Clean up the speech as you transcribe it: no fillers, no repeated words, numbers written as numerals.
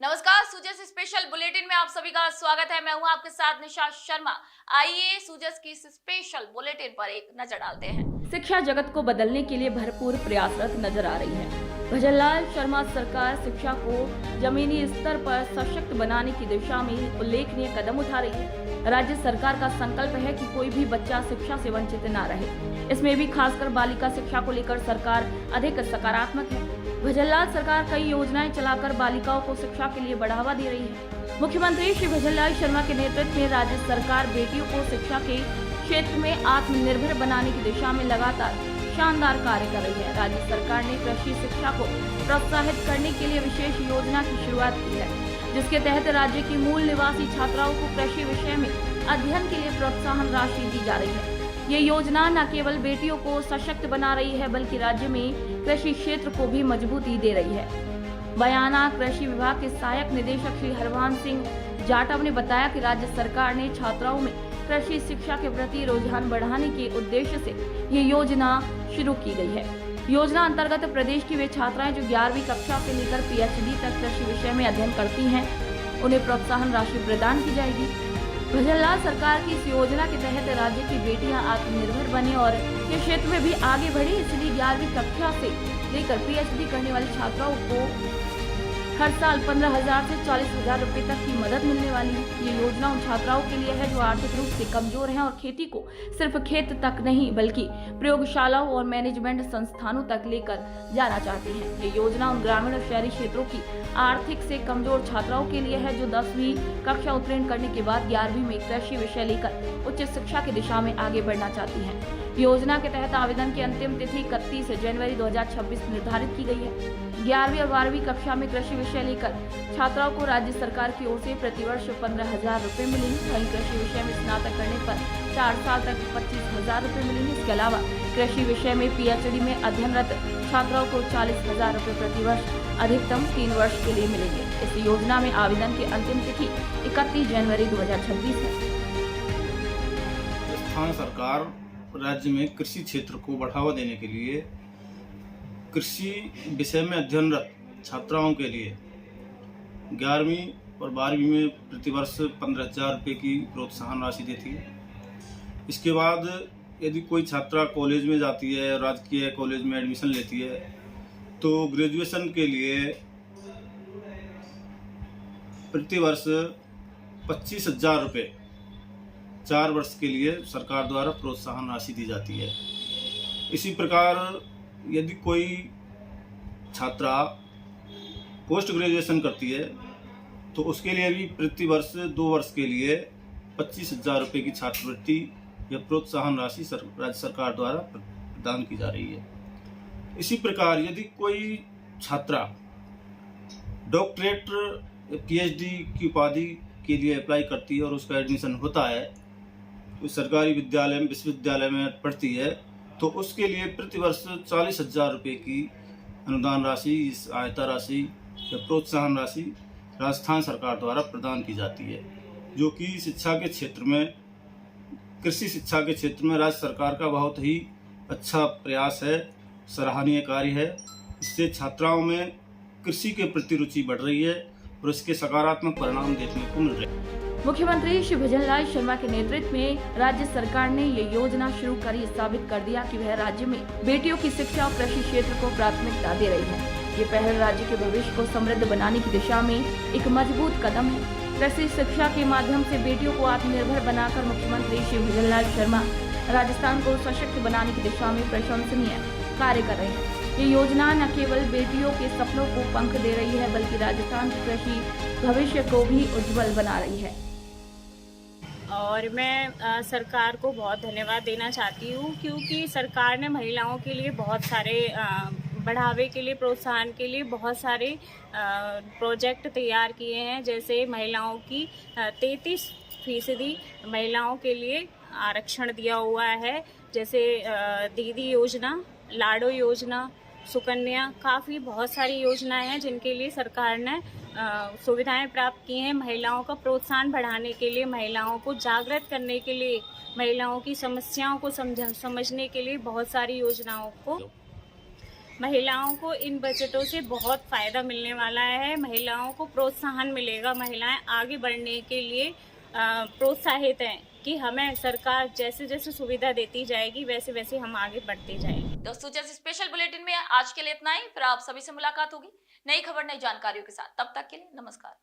नमस्कार, सूजस special bulletin में आप सभी का स्वागत है। मैं हूं आपके साथ निशा शर्मा। आइए सूजस की इस स्पेशल बुलेटिन पर एक नजर डालते हैं। शिक्षा जगत को बदलने के लिए भरपूर प्रयासरत नजर आ रही है। भजनलाल शर्मा सरकार शिक्षा को जमीनी स्तर पर सशक्त बनाने की दिशा में उल्लेखनीय कदम उठा रही है। राज्य सरकार का संकल्प है कि कोई भी बच्चा शिक्षा से वंचित न रहे। इसमें भी खासकर बालिका शिक्षा को लेकर सरकार अधिक सकारात्मक है। भजनलाल सरकार कई योजनाएं चलाकर बालिकाओं को शिक्षा के लिए बढ़ावा दे रही है। मुख्यमंत्री श्री भजनलाल शर्मा के नेतृत्व में राज्य सरकार बेटियों को शिक्षा के क्षेत्र में आत्मनिर्भर बनाने की दिशा में लगातार शानदार कार्य कर रही है। राज्य सरकार ने कृषि शिक्षा को प्रोत्साहित करने के लिए विशेष योजना की शुरुआत की है, जिसके तहत राज्य की मूल निवासी छात्राओं को कृषि विषय में अध्ययन के लिए प्रोत्साहन राशि दी जा रही है। ये योजना न केवल बेटियों को सशक्त बना रही है, बल्कि राज्य में कृषि क्षेत्र को भी मजबूती दे रही है। बयाना कृषि विभाग के सहायक निदेशक श्री हरवान सिंह जाटव ने बताया कि राज्य सरकार ने छात्राओं में कृषि शिक्षा के प्रति रुझान बढ़ाने के उद्देश्य से ये योजना शुरू की गई है। योजना अंतर्गत प्रदेश की वे छात्राएं जो 11वीं कक्षा से लेकर PhD तक कृषि विषय में अध्ययन करती हैं, उन्हें प्रोत्साहन राशि प्रदान की जाएगी। भजनलाल सरकार की इस योजना के तहत राज्य की बेटियां आत्मनिर्भर बने और ये क्षेत्र में भी आगे बढ़े, इसलिए 11वीं कक्षा से लेकर PhD करने वाली छात्राओं को हर साल 15,000 से 40,000 रुपए तक की मदद मिलने वाली है। ये योजना उन छात्राओं के लिए है जो आर्थिक रूप से कमजोर हैं और खेती को सिर्फ खेत तक नहीं बल्कि प्रयोगशालाओं और मैनेजमेंट संस्थानों तक लेकर जाना चाहती हैं। ये योजना उन ग्रामीण और शहरी क्षेत्रों की आर्थिक से कमजोर छात्राओं के लिए है जो 10वीं कक्षा उत्तीर्ण करने के बाद 11वीं में कृषि विषय लेकर उच्च शिक्षा की दिशा में आगे बढ़ना चाहती हैं। योजना के तहत आवेदन की अंतिम तिथि 31 जनवरी 2026 निर्धारित की गई है। 11वीं और 12वीं कक्षा में कृषि विषय लेकर छात्राओं को राज्य सरकार की ओर से प्रतिवर्ष 15,000 रुपए मिलेंगे। वहीं कृषि विषय में स्नातक करने पर 4 साल तक 25,000 रुपए मिलेंगे। इसके अलावा कृषि विषय में PhD में अध्ययनरत छात्राओं को 40,000 रुपए प्रतिवर्ष अधिकतम 3 वर्ष के लिए मिलेंगे। इस योजना में आवेदन की अंतिम तिथि 31 जनवरी 2026 है। स्थानीय सरकार राज्य में कृषि क्षेत्र को बढ़ावा देने के लिए कृषि विषय में अध्ययनरत छात्राओं के लिए 11वीं और 12वीं में प्रतिवर्ष 15,000 रुपये की प्रोत्साहन राशि देती है। इसके बाद यदि कोई छात्रा कॉलेज में जाती है, राजकीय कॉलेज में एडमिशन लेती है, तो ग्रेजुएशन के लिए प्रतिवर्ष 25,000 रुपये 4 वर्ष के लिए सरकार द्वारा प्रोत्साहन राशि दी जाती है। इसी प्रकार यदि कोई छात्रा पोस्ट ग्रेजुएशन करती है तो उसके लिए भी प्रतिवर्ष 2 वर्ष के लिए 25,000 रुपये की छात्रवृत्ति या प्रोत्साहन राशि राज्य सरकार द्वारा प्रदान की जा रही है। इसी प्रकार यदि कोई छात्रा डॉक्टरेट PhD की उपाधि के लिए अप्लाई करती है और उसका एडमिशन होता है, तो सरकारी विद्यालय में विश्वविद्यालय में पढ़ती है, तो उसके लिए प्रतिवर्ष 40,000 रुपये की अनुदान राशि, सहायता राशि या प्रोत्साहन राशि राजस्थान सरकार द्वारा प्रदान की जाती है, जो कि शिक्षा के क्षेत्र में, कृषि शिक्षा के क्षेत्र में राज्य सरकार का बहुत ही अच्छा प्रयास है, सराहनीय कार्य है। इससे छात्राओं में कृषि के प्रति रुचि बढ़ रही है और इसके सकारात्मक परिणाम देखने को मिल रहे हैं। मुख्यमंत्री श्री भजनलाल शर्मा के नेतृत्व में राज्य सरकार ने ये योजना शुरू कर ये साबित कर दिया कि वह राज्य में बेटियों की शिक्षा और कृषि क्षेत्र को प्राथमिकता दे रही है। ये पहल राज्य के भविष्य को समृद्ध बनाने की दिशा में एक मजबूत कदम है। कृषि शिक्षा के माध्यम से बेटियों को आत्मनिर्भर बनाकर मुख्यमंत्री श्री भजनलाल शर्मा राजस्थान को सशक्त बनाने की दिशा में प्रशंसनीय कार्य कर रहे हैं। ये योजना न केवल बेटियों के सपनों को पंख दे रही है, बल्कि राजस्थान के कृषि भविष्य को भी उज्जवल बना रही है। और मैं सरकार को बहुत धन्यवाद देना चाहती हूँ, क्योंकि सरकार ने महिलाओं के लिए बहुत सारे बढ़ावे के लिए, प्रोत्साहन के लिए बहुत सारे प्रोजेक्ट तैयार किए हैं। जैसे महिलाओं की 33% महिलाओं के लिए आरक्षण दिया हुआ है। जैसे दीदी योजना, लाडो योजना, सुकन्या, काफ़ी बहुत सारी योजनाएं हैं जिनके लिए सरकार ने सुविधाएं प्राप्त की हैं। महिलाओं का प्रोत्साहन बढ़ाने के लिए, महिलाओं को जागृत करने के लिए, महिलाओं की समस्याओं को समझने के लिए बहुत सारी योजनाओं को महिलाओं को इन बजटों से बहुत फ़ायदा मिलने वाला है। महिलाओं को प्रोत्साहन मिलेगा, महिलाएं आगे बढ़ने के लिए प्रोत्साहित हैं कि हमें सरकार जैसे जैसे सुविधा देती जाएगी वैसे वैसे हम आगे बढ़ते जाएंगे। दोस्तों, जैसे स्पेशल बुलेटिन में आज के लिए इतना ही। फिर आप सभी से मुलाकात होगी नई खबर नई जानकारियों के साथ। तब तक के लिए नमस्कार।